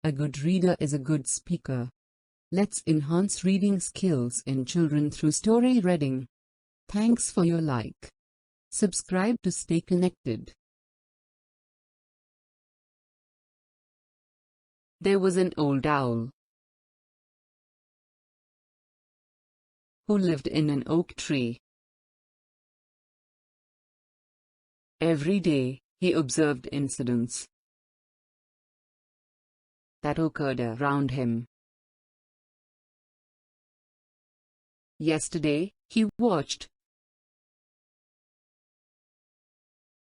A good reader is a good speaker. Let's enhance reading skills in children through story reading. Thanks for your like. Subscribe to stay connected. There was an old owl who lived in an oak tree. Every day, he observed incidents that occurred around him. Yesterday, he watched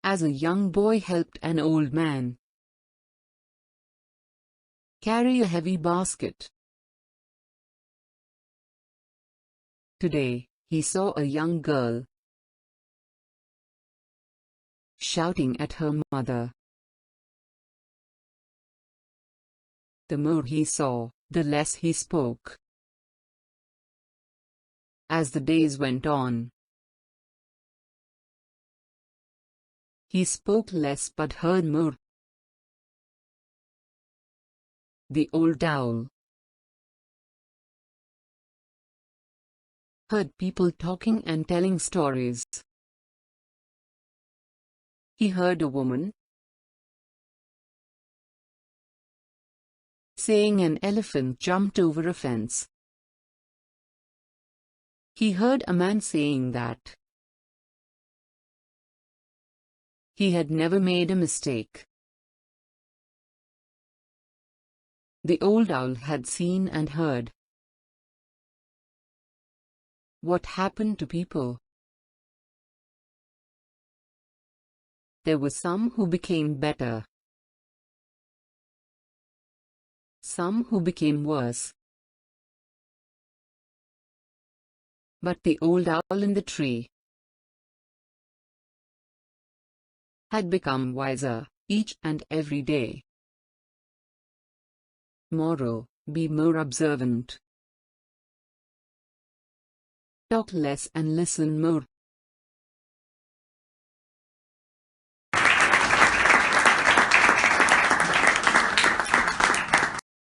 as a young boy helped an old man carry a heavy basket. Today, he saw a young girl shouting at her mother. The more he saw, the less he spoke. As the days went on, he spoke less but heard more. The old owl heard people talking and telling stories. He heard a woman saying an elephant jumped over a fence. He heard a man saying that he had never made a mistake. The old owl had seen and heard what happened to people. There were some who became better, some who became worse. But the old owl in the tree had become wiser each and every day. Moral: be more observant. Talk less and listen more.